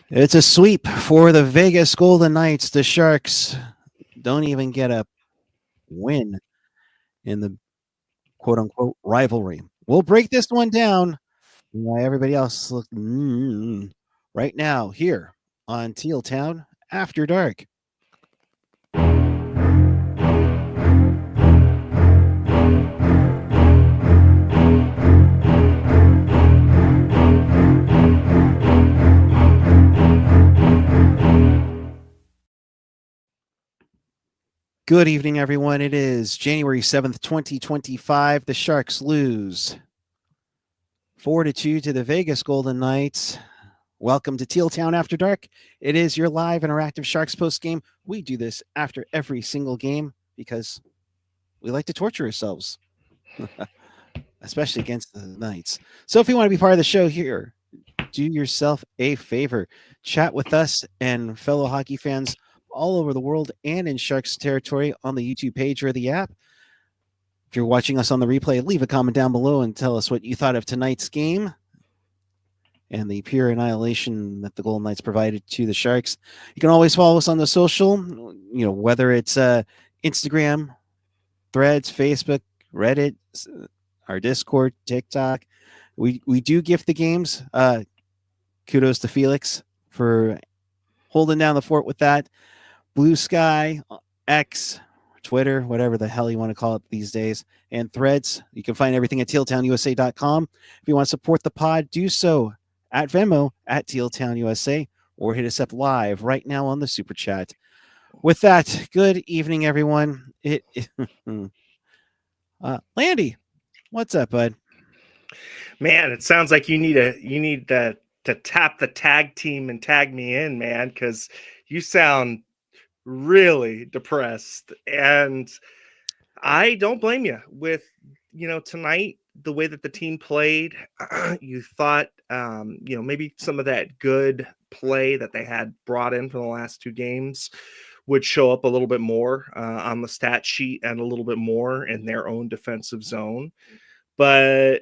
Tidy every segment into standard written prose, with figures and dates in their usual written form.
It's a sweep for the Vegas Golden Knights. The Sharks don't even get a win in the quote unquote rivalry. We'll break this one down while everybody else look right now here on Teal Town After Dark. Good evening, everyone. It is January 7th, 2025. The Sharks lose 4-2 to the Vegas Golden Knights. Welcome to Teal Town After Dark. It is your live interactive Sharks post game. We do this after every single game because we like to torture ourselves, especially against the Knights. So if you want to be part of the show here, do yourself a favor. Chat with us and fellow hockey fans all over the world and in Sharks territory on the YouTube page or the app. If you're watching us on the replay, leave a comment down below and tell us what you thought of tonight's game and the pure annihilation that the Golden Knights provided to the Sharks. You can always follow us on the social, whether it's Instagram, Threads, Facebook, Reddit, our Discord, TikTok. We do gift the games. Kudos to Felix for holding down the fort with that. Blue Sky, X, Twitter, whatever the hell you want to call it these days, and Threads. You can find everything at tealtownusa.com. If you want to support the pod, do so at Venmo at tealtownusa or hit us up live right now on the Super Chat. With that, good evening, everyone. Landy, what's up, bud? Man, it sounds like you need to tap the tag team and tag me in, man, because you sound really depressed, and I don't blame you. With tonight, the way that the team played, you thought maybe some of that good play that they had brought in from the last two games would show up a little bit more on the stat sheet and a little bit more in their own defensive zone. But,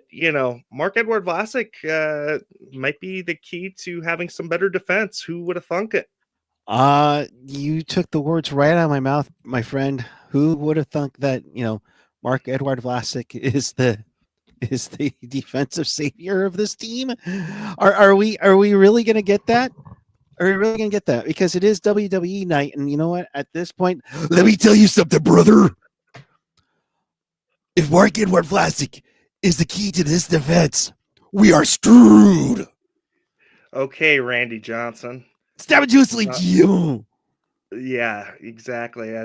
Marc-Edouard Vlasic might be the key to having some better defense. Who would have thunk it? You took the words right out of my mouth, my friend. Who would have thunk that, Marc-Edouard Vlasic is the defensive savior of this team? Are we really going to get that? Are we really going to get that? Because it is WWE night, and you know what? At this point, let me tell you something, brother. If Marc-Edouard Vlasic is the key to this defense, we are screwed. Okay, Randy Johnson. Stab it juicily, you. Yeah, exactly.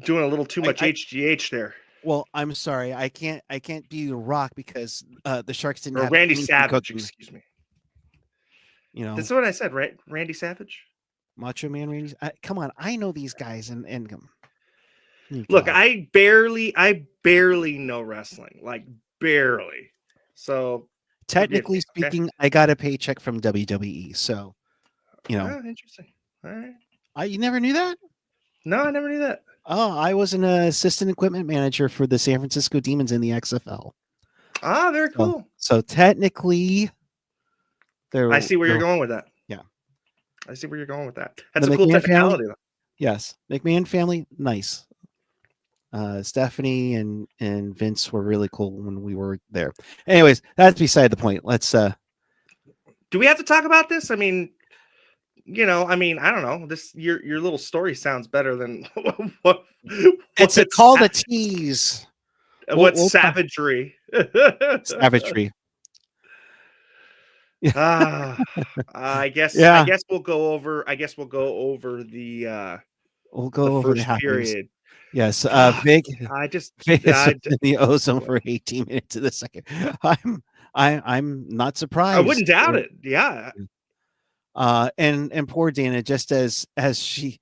Doing a little too much HGH there. Well, I'm sorry. I can't be Rock because the Sharks didn't have Randy Savage, excuse me. That's what I said, right? Randy Savage? Macho Man Randy. Come on, I know these guys and look, I barely know wrestling, like barely. So technically speaking, okay. I got a paycheck from WWE, so interesting. All right. You never knew that? No, I never knew that. Oh, I was an assistant equipment manager for the San Francisco Demons in the XFL. Ah, very cool. So technically, I see where you're going with that. Yeah, I see where you're going with that. That's a cool technicality. Family, yes, McMahon family, nice. Stephanie and Vince were really cool when we were there. Anyways, that's beside the point. Let's. Do we have to talk about this? I mean, I don't know. This your little story sounds better than what it's called a tease. What's savagery? Savagery. I guess. Yeah. I guess we'll go over the. We'll go over the first period. Yes, big. I in the ozone for 18 minutes of the second. I'm not surprised. I wouldn't doubt it. Yeah. And poor Dana, just as she,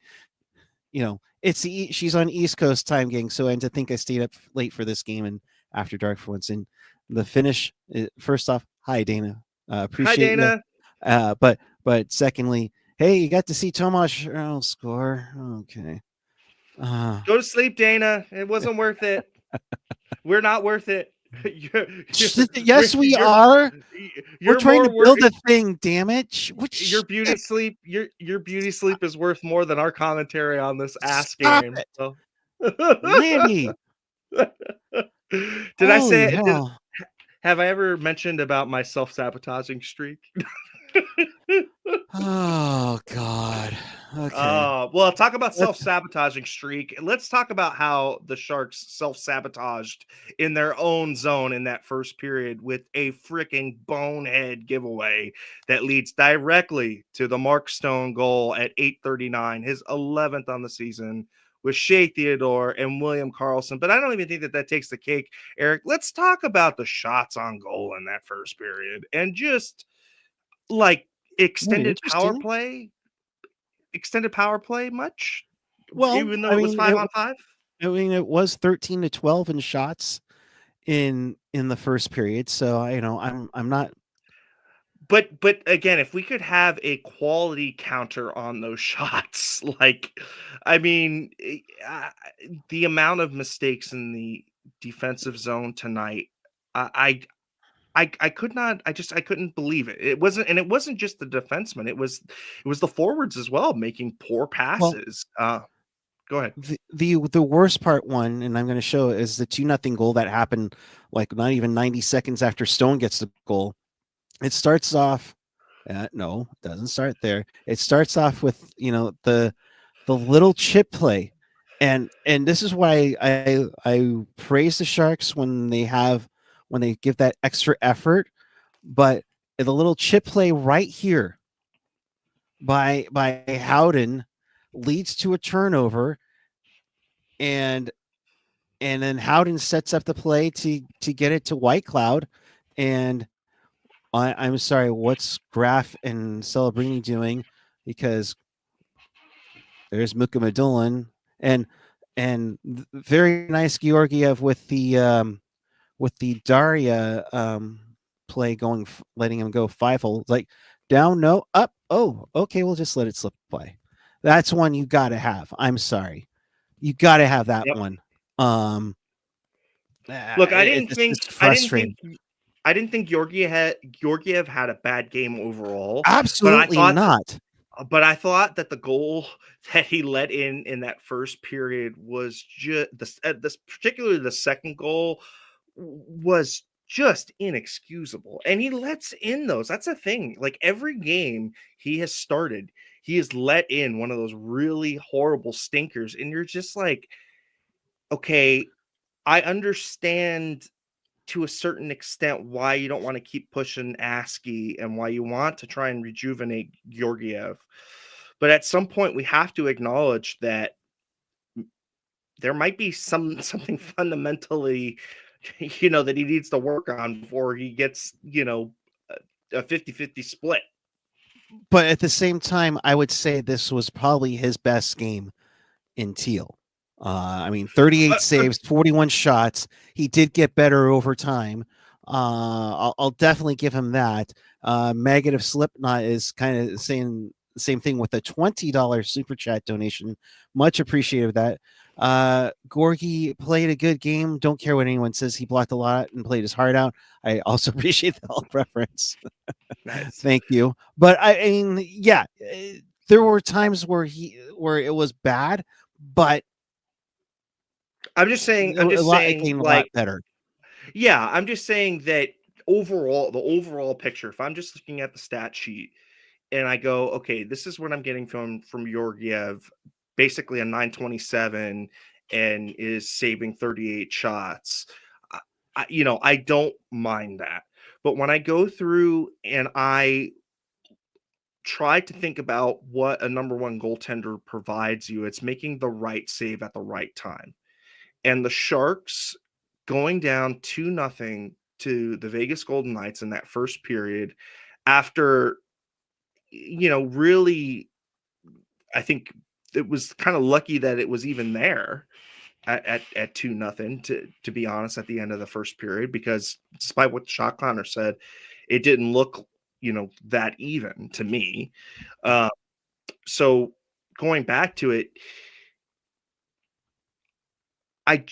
she's on East Coast time, gang. So and to think I stayed up late for this game and after dark for once. And the finish, first off, hi Dana, appreciate Dana. But secondly, hey, you got to see Tomas Earl score. Okay. Go to sleep, Dana. It wasn't worth it. We're not worth it. you're, Yes, we you're, are. We're you're trying more to worth build a thing. Damn it! your beauty sleep. Your beauty sleep is worth more than our commentary on this ass Stop game. it, So. Landy. Did I Holy say? hell! Have I ever mentioned about my self-sabotaging streak? Oh God. Okay. Well, talk about Let's. self-sabotaging streak. Let's talk about how the Sharks self-sabotaged in their own zone in that first period with a freaking bonehead giveaway that leads directly to the Mark Stone goal at 8:39, his 11th on the season with Shea Theodore and William Karlsson. But I don't even think that takes the cake, Eric. Let's talk about the shots on goal in that first period and just like Very extended power interesting. play extended power play much, Well, even though I it was mean, 5-on-5? it was 13-12 in shots in the first period. So I'm not. But again, if we could have a quality counter on those shots, like, I mean, the amount of mistakes in the defensive zone tonight, I I could not. I couldn't believe it. It wasn't just the defenseman. It was the forwards as well making poor Well, passes. Go ahead. the worst part one, and I'm going to show is the 2-0 goal that happened like not even 90 seconds after Stone gets the goal. It starts off. No, it doesn't start there. It starts off with the little chip play, and this is why I praise the Sharks when they give that extra effort, but the little chip play right here by Howden leads to a turnover, and then Howden sets up the play to get it to White Cloud, and I'm sorry, what's Graf and Celebrini doing? Because there's Mukhamadullin and very nice Georgiev with the Daria play going, letting him go 5-hole. Like down, no, up. Oh, okay, we'll just let it slip away. That's one you got to have. I'm sorry, you got to have that Yep. one. Look, It's just frustrating. I didn't think Georgiev had a bad game overall, but Absolutely not. I thought that the goal that he let in that first period was just this particularly the second goal was just inexcusable. And he lets in those. That's a thing. Like every game he has started, he has let in one of those really horrible stinkers. And you're just like, okay, I understand to a certain extent why you don't want to keep pushing ASCII and why you want to try and rejuvenate Georgiev. But at some point, we have to acknowledge that there might be something fundamentally, that he needs to work on before he gets, a 50-50 split. But at the same time, I would say this was probably his best game in Teal. I mean, 38 saves, 41 shots. He did get better over time. I'll definitely give him that. Negative Slipknot is kind of saying the same thing with a $20 super chat donation. Much appreciated that. Gorgie played a good game. Don't care what anyone says. He blocked a lot and played his heart out. I also appreciate the help reference. Nice. Thank you. But I mean, yeah, there were times where it was bad, but I'm just saying, it came a lot like, better. yeah, I'm just saying that overall, the overall picture, if I'm just looking at the stat sheet and I go, okay, this is what I'm getting from Georgiev, basically a 927 and is saving 38 shots. I don't mind that. But when I go through and I try to think about what a number one goaltender provides you, it's making the right save at the right time. And the Sharks going down 2-0 to the Vegas Golden Knights in that first period after, really, I think it was kind of lucky that it was even there at 2-0, to be honest, at the end of the first period, because despite what Shot Connor said, it didn't look, that even to me. Uh, so going back to it, I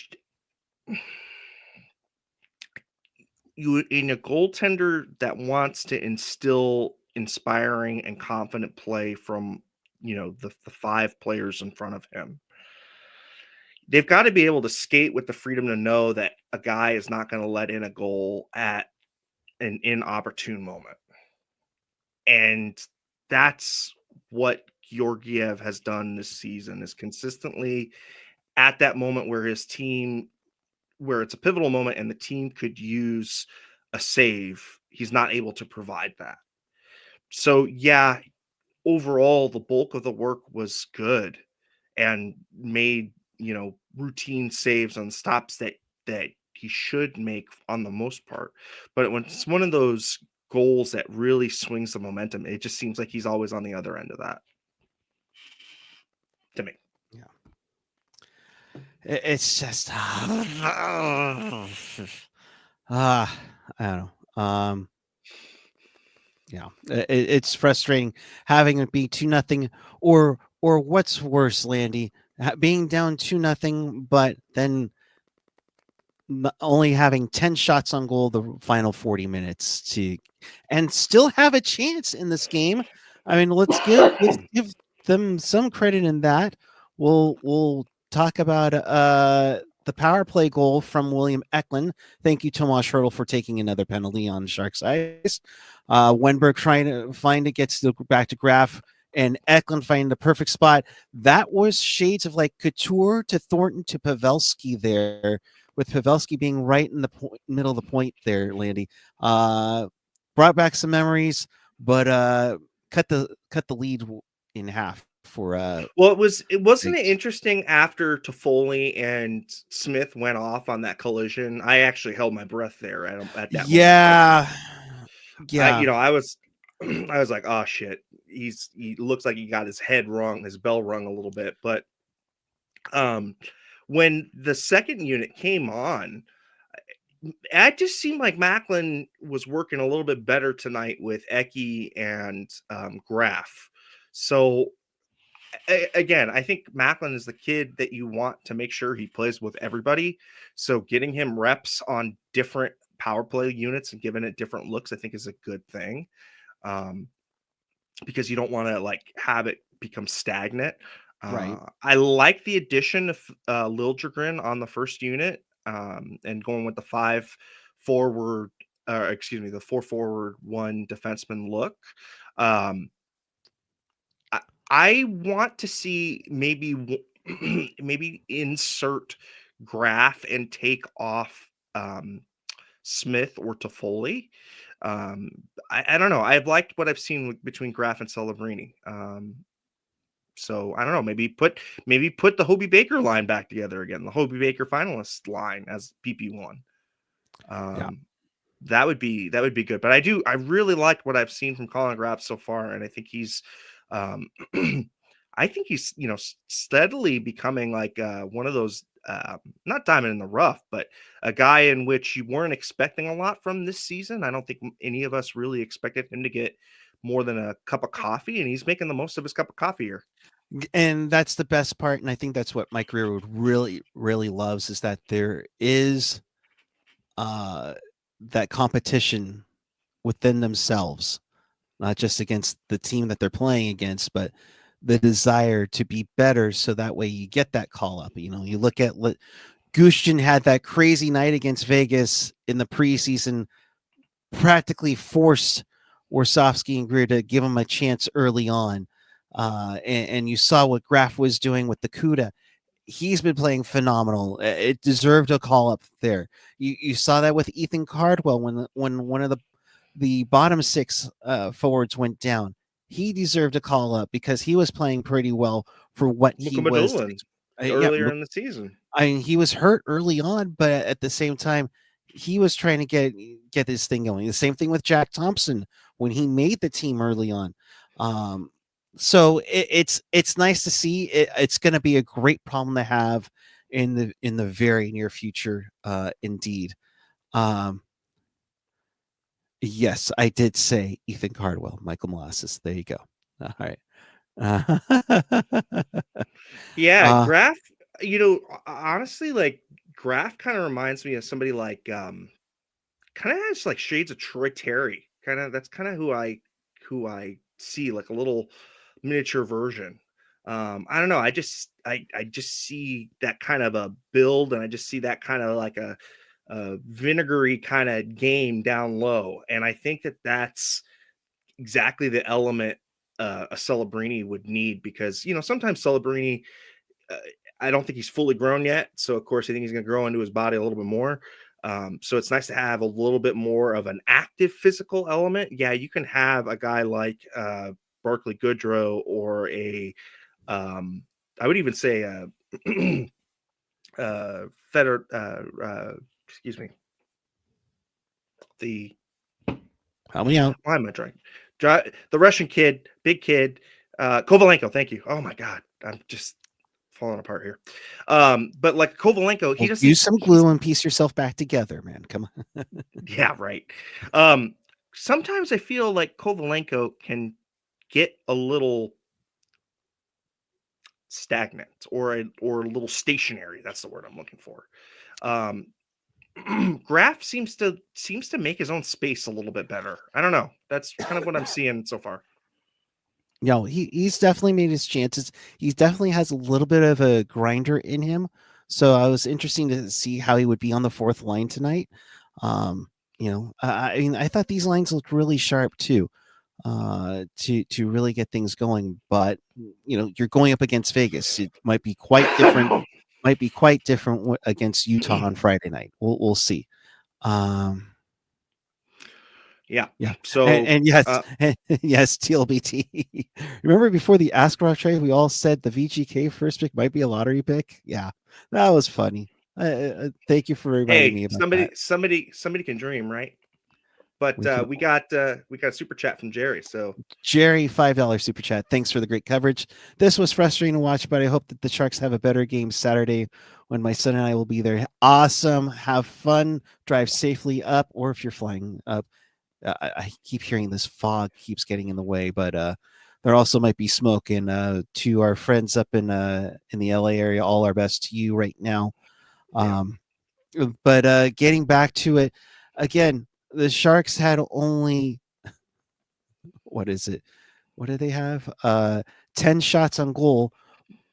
you in a goaltender that wants to instill inspiring and confident play from the five players in front of him. They've got to be able to skate with the freedom to know that a guy is not going to let in a goal at an inopportune moment. And that's what Georgiev has done this season, is consistently at that moment where his team, where it's a pivotal moment and the team could use a save, he's not able to provide that. So yeah, overall the bulk of the work was good and made, routine saves on stops that he should make on the most part. But when it's one of those goals that really swings the momentum, it just seems like he's always on the other end of that to me. Yeah. It's just I don't know. Yeah, it's frustrating having it be 2-0, or what's worse, Landy, being down 2-0, but then only having 10 shots on goal the final 40 minutes to, and still have a chance in this game. I mean, let's give them some credit in that. We'll talk about the power play goal from William Eklund. Thank you, Tomas Hurdle, for taking another penalty on Sharks ice. Wenberg trying to find it, gets back to Graf, and Eklund finding the perfect spot. That was shades of like Couture to Thornton to Pavelski there, with Pavelski being right in the middle of the point there, Landy. Brought back some memories, but cut the lead in half for Well, it wasn't it Vegas. interesting after Toffoli and Smith went off on that collision. I actually held my breath there at that moment. Yeah, yeah, I was I was like, oh shit, he looks like he got his head rung, his bell rung a little bit. But um when the second unit came on, it just seemed like Macklin was working a little bit better tonight with Eki and Graf. So again, I think Macklin is the kid that you want to make sure he plays with everybody. So getting him reps on different power play units and giving it different looks, I think, is a good thing. Um, because you don't want to like have it become stagnant. right. I like the addition of Liljegren on the first unit, and going with the forward, the 4 forward, 1 defenseman look. Um, I want to see maybe maybe insert Graf and take off Smith or Toffoli. Um, I don't know. I've liked what I've seen between Graf and Celebrini. So I don't know. Maybe put the Hobie Baker line back together again, the Hobie Baker finalist line as PP1. Yeah, That would be good. But I really liked what I've seen from Colin Graf so far, and I think um, he's steadily becoming like one of those not diamond in the rough, but a guy in which you weren't expecting a lot from this season. I don't think any of us really expected him to get more than a cup of coffee, and he's making the most of his cup of coffee here. and that's the best part, and I think that's what Mike Rearwood really, really loves, is that there is uh, that competition within themselves, not just against the team that they're playing against, but the desire to be better. So that way you get that call up. You look at Gushchin had that crazy night against Vegas in the preseason, practically forced Warsofsky and Greer to give him a chance early on. And you saw what Graf was doing with the CUDA. He's been playing phenomenal. It deserved a call up there. You saw that with Ethan Cardwell when one of the bottom 6 forwards went down. He deserved a call up because he was playing pretty well for what he was. Mukamadulin Yeah, earlier in the season. I mean, he was hurt early on, but at the same time, he was trying to get this thing going. The same thing with Jack Thompson when he made the team early on. So it's nice to see. It's going to be a great problem to have in the very near future. Indeed. Um, yes, I did say Ethan Cardwell, Michael Molasses. There you go. All right. Yeah, uh, Graf, honestly, like Graf kind of reminds me of somebody like kind of has like shades of Troy Terry. That's kind of who I see, like a little miniature version. I don't know. I just see that kind of a build, and I just see that kind of like a vinegary kind of game down low, and I think that's exactly the element a Celebrini would need, because sometimes Celebrini, uh, I don't think he's fully grown yet. So of course I think he's going to grow into his body a little bit more. So it's nice to have a little bit more of an active physical element. Yeah, you can have a guy like Barclay Goodrow, or I would even say Feder, excuse me, the Help me out. why am I trying? The Russian kid, big kid, Kovalenko. Thank you. Oh my God, I'm just falling apart here. But like Kovalenko, he Well, doesn't. use some glue and piece yourself back together, man. Come on. Yeah, right. Um, Sometimes I feel like Kovalenko can get a little stagnant, or a little stationary. That's the word I'm looking for. Um, Graf seems to make his own space a little bit better. I don't know. That's kind of what I'm seeing so far. He's definitely made his chances. He definitely has a little bit of a grinder in him. So I was interesting to see how he would be on the fourth line tonight. I mean, I thought these lines looked really sharp too, to really get things going. But you're going up against Vegas. It might be quite different. Might be quite different against Utah on Friday night. We'll see. Um, Yeah. Yeah. So And yes, yes, TLBT. Remember before the Askarov trade, we all said the VGK first pick might be a lottery pick. Yeah, that was funny. Thank you for reminding me hey, about that. somebody can dream, right? But We can. we got a super chat from Jerry. So Jerry, $5 super chat. Thanks for the great coverage. This was frustrating to watch, but I hope that the Sharks have a better game Saturday when my son and I will be there. Awesome. Have fun. Drive safely up, or if you're flying up. I keep hearing this fog keeps getting in the way, but there also might be smoke. And to our friends up in the LA area, all our best to you right now. But getting back to it again, the Sharks had only what is it? What do they have? 10 shots on goal.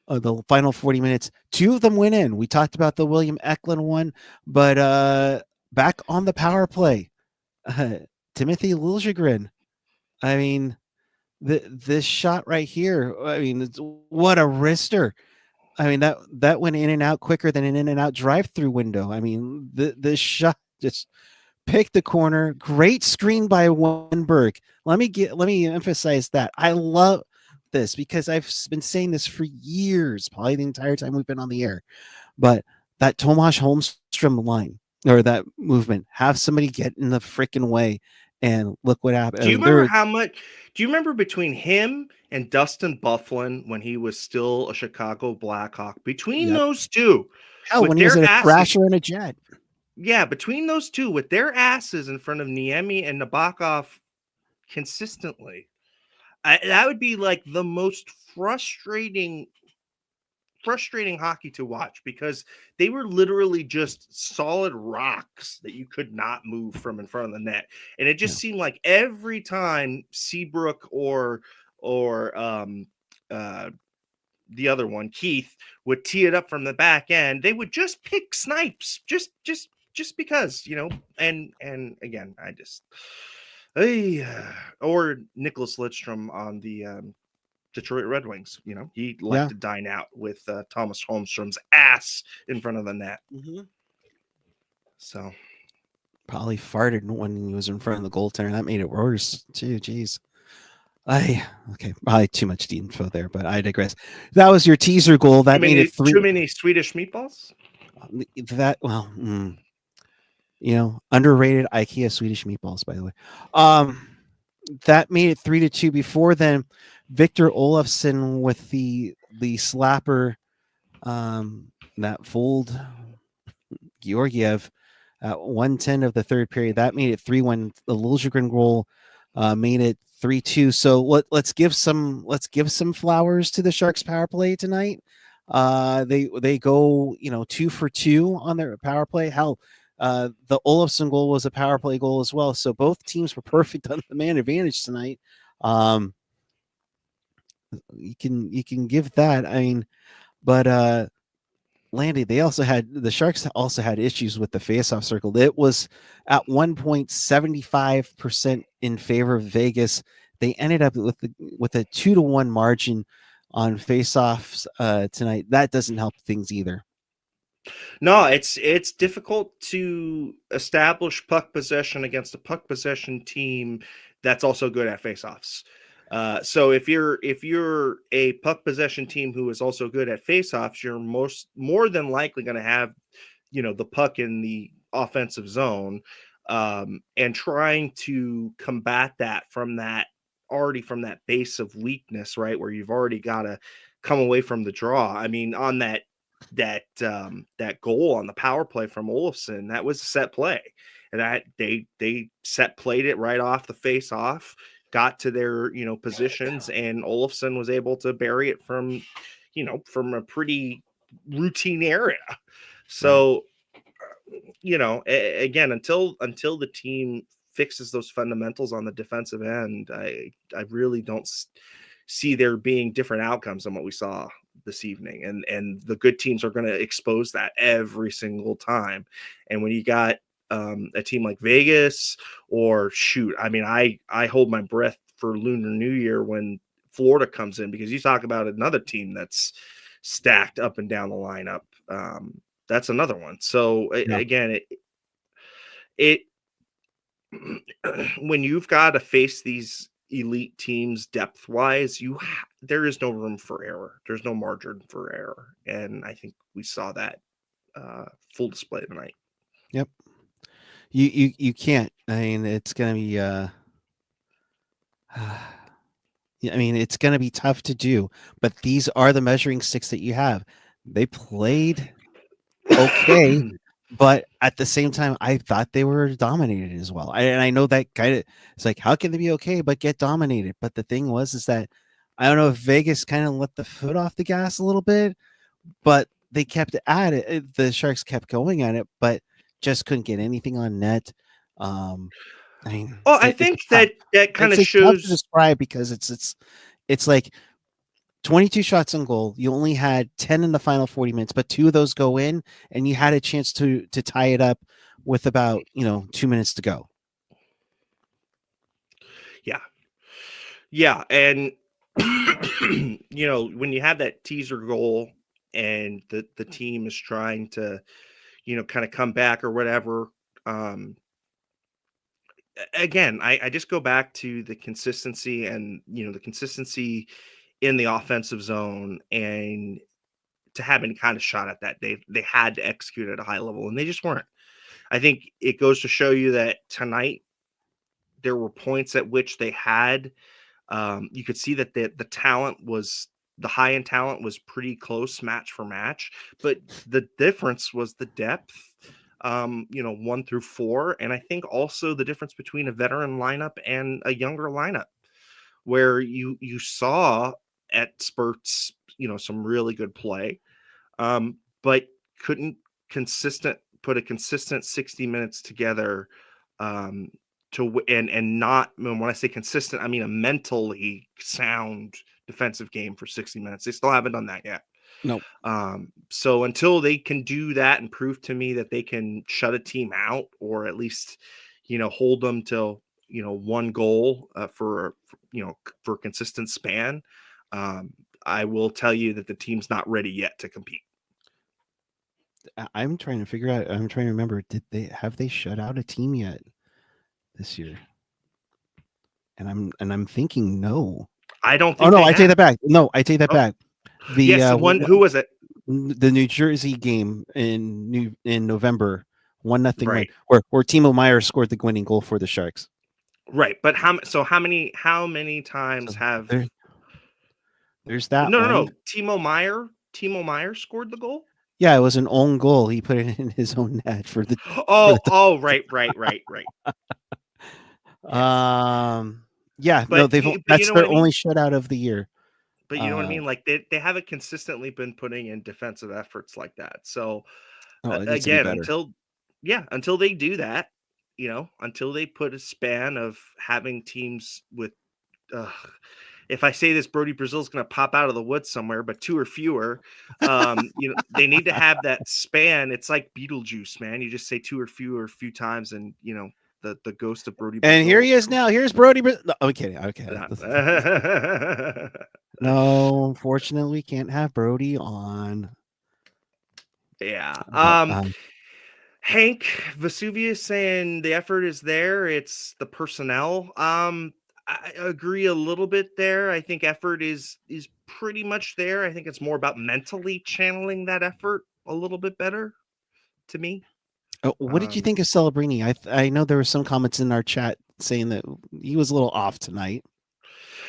The final 40 minutes, 2 of them went in. We talked about the William Eklund one, but back on the power play, Timothy Liljegren. I mean, this shot right here. I mean, what a wrister. I mean, that went in and out quicker than an in and out drive-through window. I mean, this shot just picked the corner. Great screen by Wenberg. Let me emphasize that. I love this because I've been saying this for years, probably the entire time we've been on the air. But that Tomas Holmstrom line, or that movement, have somebody get in the freaking way, and look what happened. do you remember how much? Do you remember between him and Dustin Bufflin when he was still a Chicago Blackhawk? Between those two, Hell, with when he was their at a asses, Thrasher and a Jet. yeah, between those two, with their asses in front of Niemi and Nabokov consistently, that would be like the most frustrating hockey to watch, because they were literally just solid rocks that you could not move from in front of the net. And it just seemed like every time Seabrook or the other one, Keith, would tee it up from the back end, they would just pick snipes just because, and again, or Nicholas Lidstrom on the Detroit Red Wings. He liked to dine out with Thomas Holmstrom's ass in front of the net. Mm-hmm. So probably farted when he was in front of the goaltender. That made it worse too. Jeez. Okay, probably too much info there, but I digress. That was your teaser goal. That made it 3. Too many Swedish meatballs. Underrated IKEA Swedish meatballs, by the way. That made it 3-2. Before then, Victor Olofsson with the slapper, that fooled Georgiev at 1:10 of the third period. That made it 3-1. The Liljegren goal made it 3-2. So let's give some flowers to the Sharks power play tonight. They go 2 for 2 on their power play. Hell, The Olofsson goal was a power play goal as well. So both teams were perfect on the man advantage tonight. You can give that. I mean, but Landy, the Sharks also had issues with the faceoff circle. It was at one point 75% in favor of Vegas. They ended up with a 2-1 margin on faceoffs tonight. That doesn't help things either. No, it's difficult to establish puck possession against a puck possession team that's also good at faceoffs. So if you're a puck possession team who is also good at faceoffs, you're more than likely going to have the puck in the offensive zone, and trying to combat that from that base of weakness, right, where you've already got to come away from the draw. I mean, on that goal on the power play from Olofsson, that was a set play, and that they set played it right off the face off, got to their positions, and Olofsson was able to bury it from a pretty routine area. So again, until the team fixes those fundamentals on the defensive end, I really don't see there being different outcomes than what we saw this evening, and the good teams are going to expose that every single time. And when you got a team like Vegas, or shoot, I mean, I hold my breath for Lunar New Year when Florida comes in, because you talk about another team that's stacked up and down the lineup. That's another one. So again, it when you've got to face these elite teams depth wise, there is no room for error. There's no margin for error, and I think we saw that full display tonight. Yep. You can't. I mean, it's gonna be. I mean, it's gonna be tough to do, but these are the measuring sticks that you have. They played okay, but at the same time, I thought they were dominated as well. And I know that kind of, it's like, how can they be okay but get dominated? But the thing is that I don't know if Vegas kind of let the foot off the gas a little bit, but they kept at it. The Sharks kept going at it, but just couldn't get anything on net. I mean, I think that kind of shows tough to describe, because it's like 22 shots on goal. You only had 10 in the final 40 minutes, but 2 of those go in, and you had a chance to tie it up with about 2 minutes to go. Yeah, and when you have that teaser goal and the team is trying to kind of come back or whatever, again, I just go back to the consistency, and the consistency in the offensive zone, and to have any kind of shot at that, they had to execute at a high level, and they just weren't. I think it goes to show you that tonight there were points at which they had, you could see that the high end talent was pretty close match for match, but the difference was the depth, 1 through 4. And I think also the difference between a veteran lineup and a younger lineup, where you saw at spurts, some really good play, but couldn't put a consistent 60 minutes together, and not, when I say consistent, I mean a mentally sound defensive game for 60 minutes. They still haven't done that yet. No. So until they can do that and prove to me that they can shut a team out, or at least hold them till 1 goal for a consistent span, I will tell you that the team's not ready yet to compete. I'm trying to remember, have they shut out a team yet this year? And I'm thinking no. I don't think. I take that back. No, I take that back. Who was it? The New Jersey game in November, 1-0 right, win, where Timo Meier scored the winning goal for the Sharks. Right, but how many times have there's that? No. Timo Meier scored the goal. Yeah, it was an own goal. He put it in his own net for the. Right. Yeah, but, that's their only shutout of the year. But you know what I mean? Like they haven't consistently been putting in defensive efforts like that. So again, yeah, until they do that, until they put a span of having teams with, if I say this, Brody Brazil's going to pop out of the woods somewhere, but two or fewer. They need to have that span. It's like Beetlejuice, man. You just say two or fewer a few times, and the ghost of Brody And Brazil here will he is come. now. Here's Brody. No, I'm kidding. Okay. Yeah. No, unfortunately, we can't have Brody on. Yeah. But, Hank Vesuvius saying the effort is there. It's the personnel. I agree a little bit there. I think effort is pretty much there. I think it's more about mentally channeling that effort a little bit better to me. what did you think of Celebrini? I know there were some comments in our chat saying that he was a little off tonight.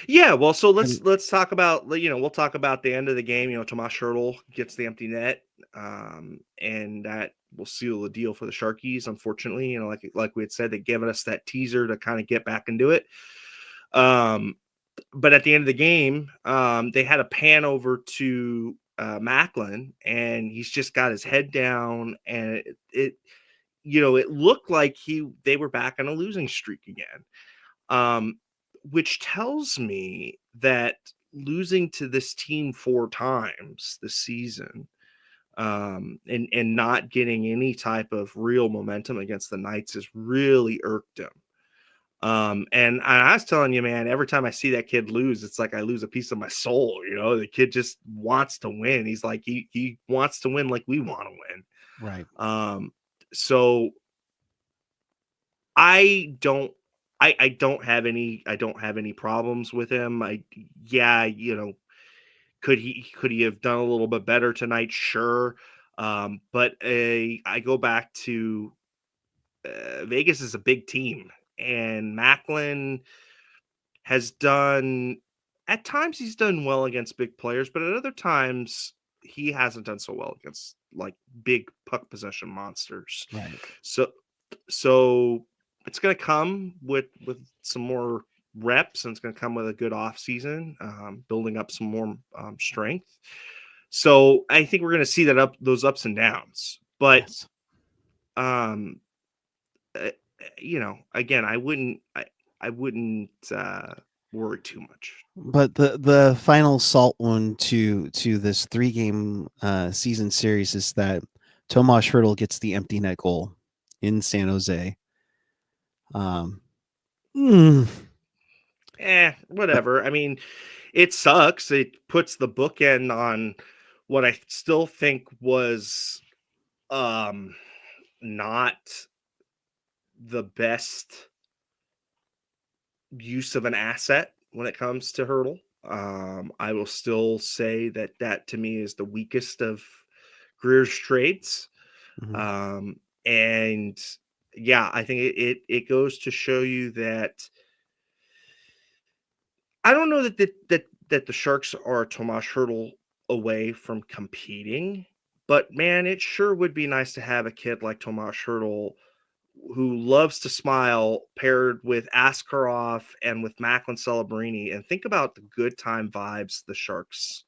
Yeah, well, so let's talk about, we'll talk about the end of the game. Tomas Hertl gets the empty net, and that will seal the deal for the Sharkies. Unfortunately, like we had said, they given us that teaser to kind of get back into it. But at the end of the game, they had a pan over to Macklin, and he's just got his head down, and it looked like they were back on a losing streak again. Which tells me that losing to this team 4 times this season, and not getting any type of real momentum against the Knights has really irked him. And I was telling you, man, every time I see that kid lose, it's like I lose a piece of my soul. The kid just wants to win. He's like, he wants to win like we want to win. Right. So I don't have any problems with him. Could he have done a little bit better tonight? Sure. But I go back to Vegas is a big team, and Macklin at times he's done well against big players, but at other times he hasn't done so well against like big puck possession monsters. Right. So it's going to come with some more reps, and it's going to come with a good off season, building up some more strength. So I think we're going to see those ups and downs. But yes. Again, I wouldn't worry too much. But the final salt wound to this 3-game season series is that Tomas Hertl gets the empty net goal in San Jose. Whatever. I mean, it sucks. It puts the bookend on what I still think was not the best use of an asset when it comes to Hertl. I will still say that to me is the weakest of Greer's trades. Mm-hmm. And yeah, I think it goes to show you that I don't know that the Sharks are Tomas Hertl away from competing, but man, it sure would be nice to have a kid like Tomas Hertl who loves to smile, paired with Askarov and with Macklin Celebrini, and think about the good time vibes the Sharks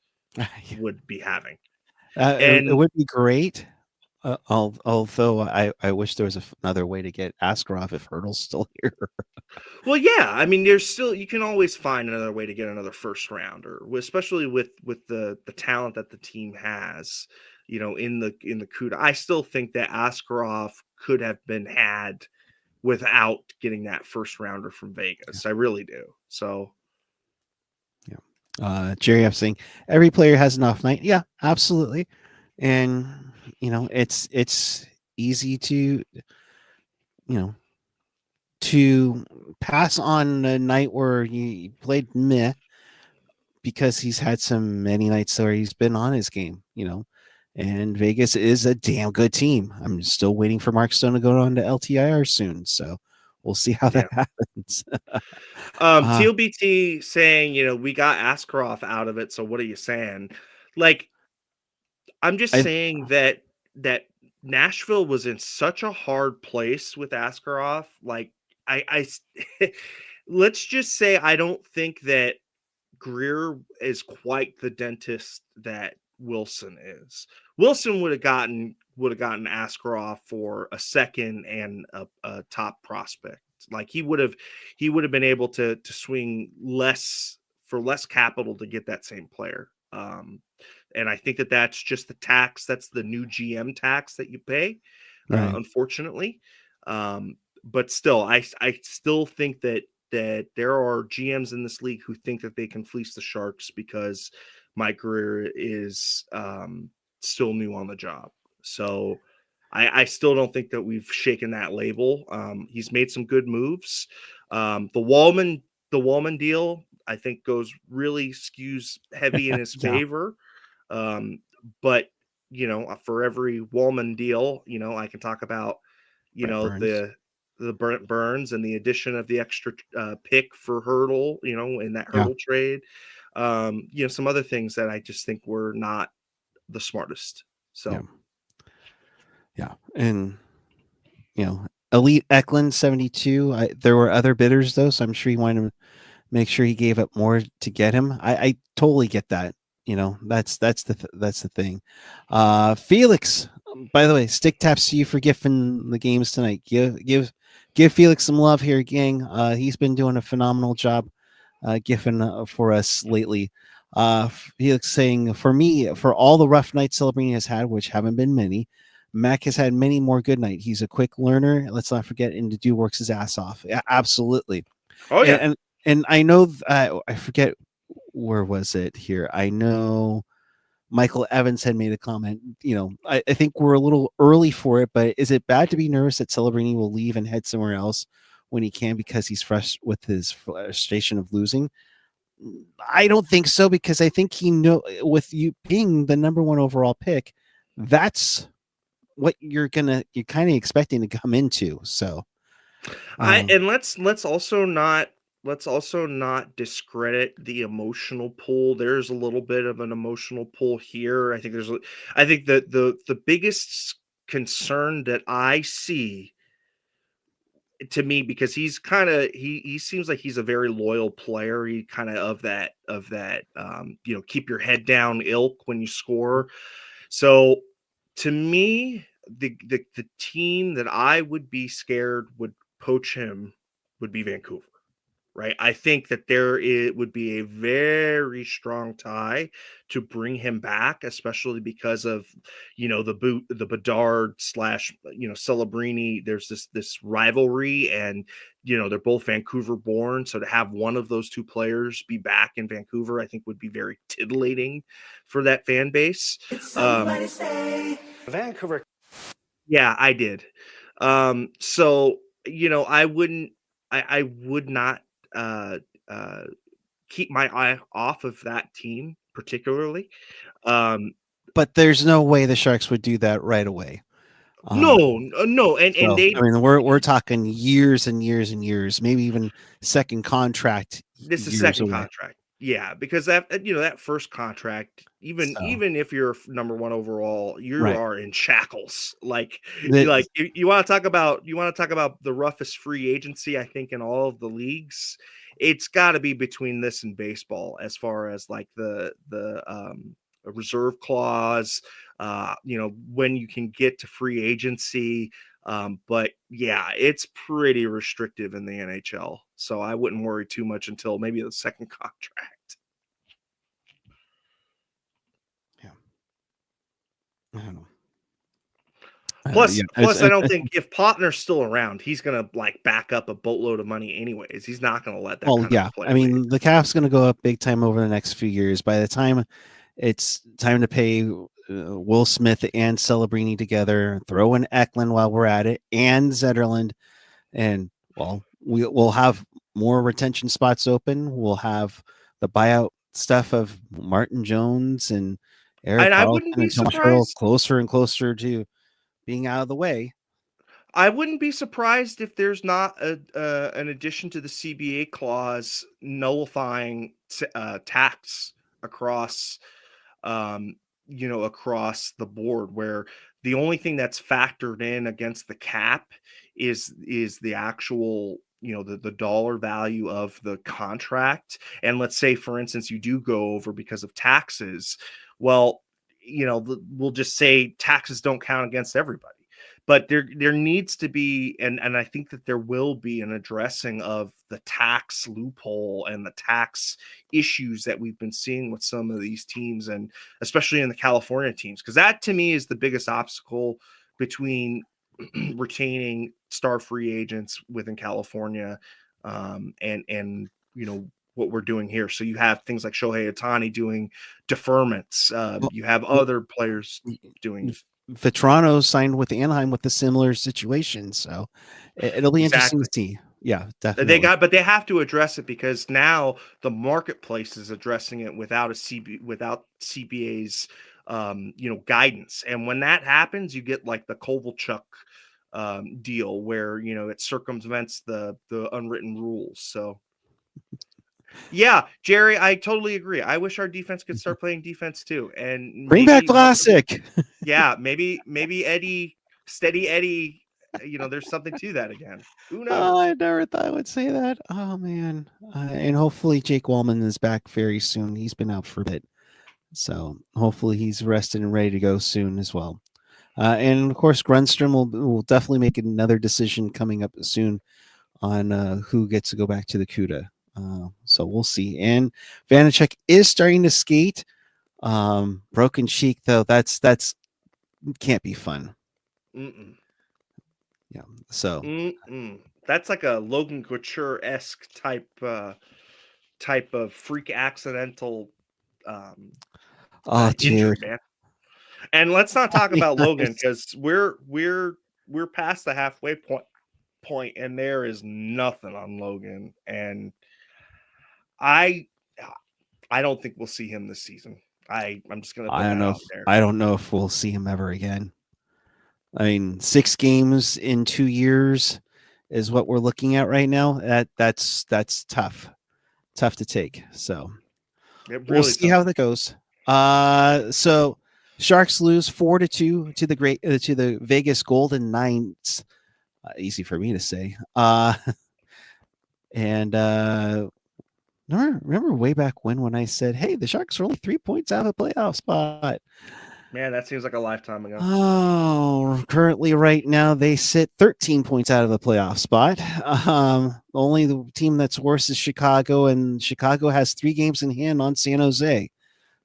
would be having. It would be great. Although I wish there was another way to get Askarov if Hertl's still here. Well, yeah, I mean, you can always find another way to get another first rounder, especially with the talent that the team has. In the CUDA, I still think that Askarov could have been had without getting that first rounder from Vegas. I really do. So, yeah. Jerry F saying every player has an off night. Yeah, absolutely. And it's easy to pass on a night where he played meh because he's had many nights where he's been on his game, and Vegas is a damn good team. I'm still waiting for Mark Stone to go on to LTIR soon, so we'll see how that happens. TLBT saying, we got Askarov out of it, so what are you saying? Like, I'm just saying that Nashville was in such a hard place with Askarov. Like, I let's just say I don't think that Greer is quite the dentist that Wilson is. Wilson would have gotten would have gotten Askarov for a second and a top prospect. Like he would have been able to swing less for less capital to get that same player. And I think that that's just the tax. That's the new GM tax that you pay, Right. unfortunately. But still, I still think that there are GMs in this league who think that they can fleece the Sharks because Mike Guerrero is still new on the job. So I still don't think that we've shaken that label. He's made some good moves. The Wallman deal, I think, really skews heavy in his Yeah. favor. But for every Wallman deal, I can talk about, Brent Burns. the Burns and the addition of the extra pick for Hurdle, in that Yeah. Hurdle trade. Some other things that I just think were not the smartest. So. Yeah. Yeah. And, Elite Eklund 72. There were other bidders though, so I'm sure he wanted to make sure he gave up more to get him. I totally get that. That's the thing. Felix, by the way, stick taps to you for gifting the games tonight. Give Felix some love here, gang. He's been doing a phenomenal job gifting for us lately. Felix saying, for me, for all the rough nights Celebrini has had, which haven't been many, Mac has had many more good nights. He's a quick learner. Let's not forget, and the dude works his ass off. Yeah, absolutely. Oh yeah. And I know I forget where was it here. I know Michael Evans had made a comment. I think we're a little early for it, but is it bad to be nervous that Celebrini will leave and head somewhere else when he can because he's fresh with his frustration of losing? I don't think so, because I think with you being the number one overall pick, that's what you're kind of expecting to come into. So And let's also not discredit the emotional pull. There's a little bit of an emotional pull here. I think that the biggest concern that I see, to me, because he's kind of he seems like he's a very loyal player. He kind of that keep your head down ilk when you score. So to me, the team that I would be scared would poach him would be Vancouver. Right. I think that it would be a very strong tie to bring him back, especially because of, the Bedard / Celebrini. There's this rivalry, and, they're both Vancouver born. So to have one of those two players be back in Vancouver, I think would be very titillating for that fan base. Vancouver. Yeah, I did. So, I would not uh, uh, keep my eye off of that team particularly. but there's no way the Sharks would do that right away. No, and So, they. I mean, we're talking years and years and years, maybe even second contract. This is years second away. contract. Yeah, because that first contract, even if you're number one overall, you Right. are in shackles. Like The- you want to talk about the roughest free agency, I think, in all of the leagues. It's got to be between this and baseball, as far as like the reserve clause. When you can get to free agency. But yeah, it's pretty restrictive in the NHL. So I wouldn't worry too much until maybe the second contract. yeah. I don't know. Plus, Yeah, I don't think if Potner's still around, he's gonna back up a boatload of money anyways. He's not gonna let that well, kind yeah. of play. I mean, the cap's going to go up big time over the next few years. By the time it's time to pay Will Smith and Celebrini together, throw in Eklund while we're at it, and Zetterland, and we'll have more retention spots open. We'll have the buyout stuff of Martin Jones and Eric And I Carlson wouldn't be and Thomas Hurdle surprised. closer and closer to being out of the way. I wouldn't be surprised if there's not an addition to the CBA clause nullifying tax across, across the board, where the only thing that's factored in against the cap is the actual, the dollar value of the contract. And let's say, for instance, you do go over because of taxes. Well, we'll just say taxes don't count against everybody. But there needs to be, and I think that there will be, an addressing of the tax loophole and the tax issues that we've been seeing with some of these teams, and especially in the California teams, because that to me is the biggest obstacle between retaining star free agents within California, and what we're doing here. So you have things like Shohei Ohtani doing deferments. You have other players doing. Vetrano signed with Anaheim with a similar situation, so it'll be interesting to see. Yeah, definitely. But they have to address it, because now the marketplace is addressing it without CBA's guidance. And when that happens, you get like the Kovalchuk deal where it circumvents the unwritten rules. So yeah, Jerry, I totally agree. I wish our defense could start playing defense too, and bring back Classic. Yeah, maybe Steady Eddie. There's something to that again. Who knows? Oh, I never thought I would say that. Oh man, and hopefully Jake Wallman is back very soon. He's been out for a bit, so hopefully he's rested and ready to go soon as well. And of course, Grunstrom will definitely make another decision coming up soon on who gets to go back to the CUDA. So we'll see. And Vanacek is starting to skate. Broken cheek though, that's can't be fun. Mm-mm. Yeah. So that's like a Logan Couture-esque type of freak accidental injury, man. And let's not talk about Logan, because we're past the halfway point, and there is nothing on Logan, and I don't think we'll see him this season. I'm just gonna put that out there. I don't know if we'll see him ever again. I mean, 6 games in 2 years is what we're looking at right now. That's tough to take. So really we'll see how that goes. So Sharks lose 4-2 to the Vegas Golden Knights. Easy for me to say. And remember way back when I said, hey, the Sharks are only 3 points out of a playoff spot. Man, that seems like a lifetime ago. Oh, currently right now they sit 13 points out of the playoff spot. Only the team that's worse is Chicago, and Chicago has 3 games in hand on San Jose.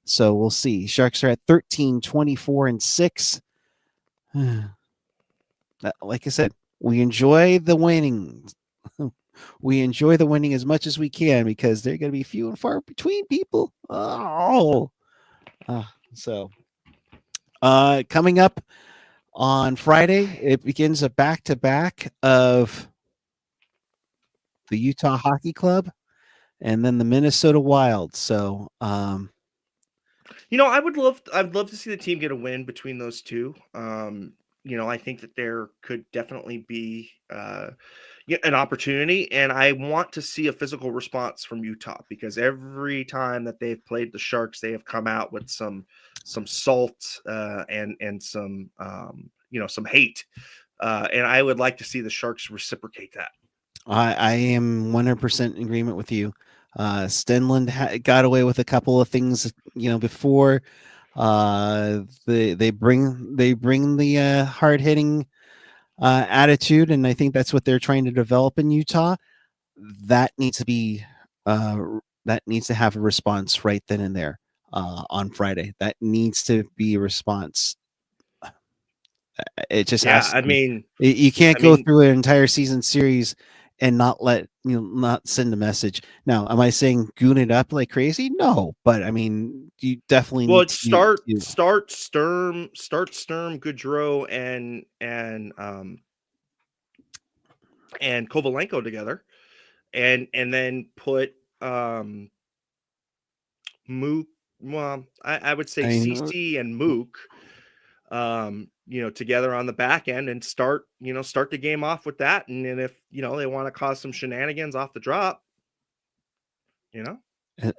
So we'll see. Sharks are at 13, 24, and 6. Like I said, we enjoy the winning. We enjoy the winning as much as we can, because they're going to be few and far between, people. So coming up on Friday, it begins a back-to-back of the Utah Hockey Club and then the Minnesota Wild. So I'd love to see the team get a win between those two. I think that there could definitely be an opportunity, and I want to see a physical response from Utah, because every time that they've played the Sharks, they have come out with some salt and some some hate, and I would like to see the Sharks reciprocate that. I am 100% in agreement with you. Stenlund got away with a couple of things, before. They bring the hard hitting attitude, and I think that's what they're trying to develop in Utah. That needs to be that needs to have a response right then and there on Friday. That needs to be a response. It just has. I mean, you can't go through an entire season series and not not send a message. Now, am I saying goon it up like crazy? No, but I mean, you definitely need to start Sturm, Gaudreau, and Kovalenko together, and then put Mook. Well, I would say CC and Mook, together on the back end, and start the game off with that. And then if they want to cause some shenanigans off the drop,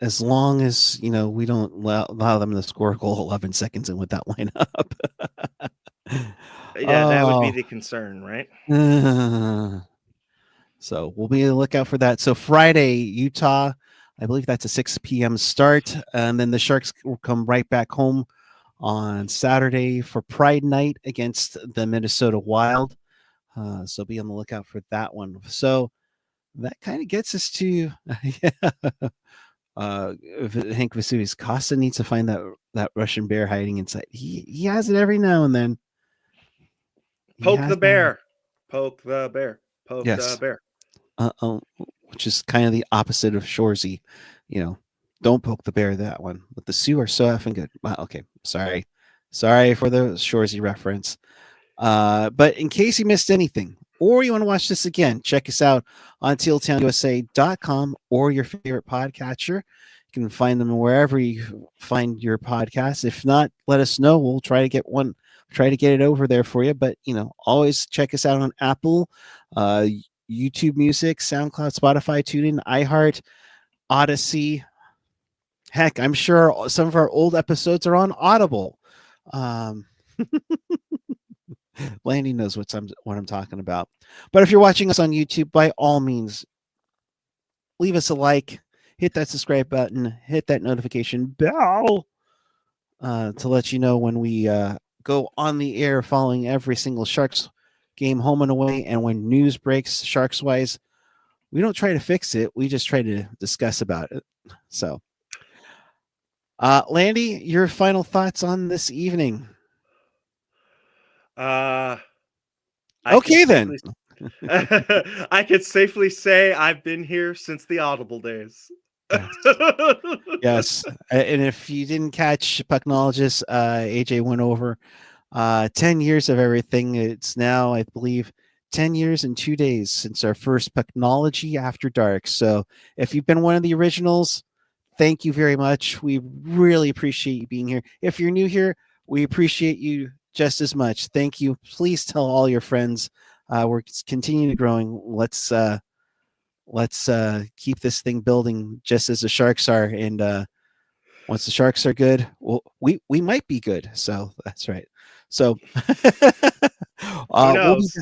as long as we don't allow them to score a goal 11 seconds in with that lineup. Yeah, that would be the concern, right? So we'll be on the lookout for that. So Friday, Utah, I believe that's a 6 p.m. start, and then the Sharks will come right back home on Saturday for Pride Night against the Minnesota Wild. So be on the lookout for that one. So that kind of gets us to Hank Vesuvius. Costa needs to find that Russian bear hiding inside. He has it every now and then. Poke the bear. Poke the bear. Poke Yes. the bear. Which is kind of the opposite of Shoresy. Don't poke the bear, that one. But the Sioux are so effing good. Wow, okay, sorry for the Shoresy reference. But in case you missed anything, or you want to watch this again, check us out on tealtownusa.com or your favorite podcatcher. You can find them wherever you find your podcast. If not, let us know. We'll try to get it over there for you. But always check us out on Apple, YouTube Music, SoundCloud, Spotify, TuneIn, iHeart, Odyssey. Heck, I'm sure some of our old episodes are on Audible. Landy knows what I'm talking about. But if you're watching us on YouTube, by all means, leave us a like, hit that subscribe button, hit that notification bell to let you know when we go on the air following every single Sharks game home and away. And when news breaks Sharks wise, we don't try to fix it. We just try to discuss about it. So, Landy, your final thoughts on this evening? Okay, then. I could safely say I've been here since the Audible days. Yes. And if you didn't catch Pucknologist, AJ went over 10 years of everything. It's now, I believe, 10 years and 2 days since our first Pucknology After Dark. So if you've been one of the originals, thank you very much. We really appreciate you being here. If you're new here, we appreciate you just as much. Thank you. Please tell all your friends. We're continuing growing. Let's keep this thing building just as the Sharks are. And once the Sharks are good, well, we might be good. So that's right. So who knows?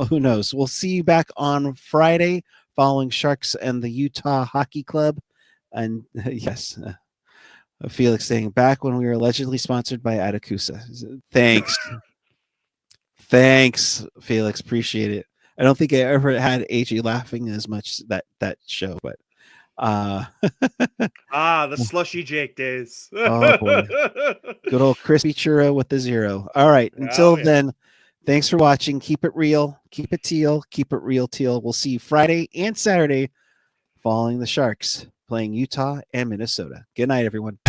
Who knows? We'll see you back on Friday following Sharks and the Utah Hockey Club. And yes, Felix saying back when we were allegedly sponsored by Atakusa. Thanks. Thanks, Felix. Appreciate it. I don't think I ever had AJ laughing as much that show, but the slushy Jake days. Oh boy. Good old crispy churro with the zero. All right. Until then, thanks for watching. Keep it real. Keep it teal. Keep it real teal. We'll see you Friday and Saturday following the Sharks playing Utah and Minnesota. Good night, everyone.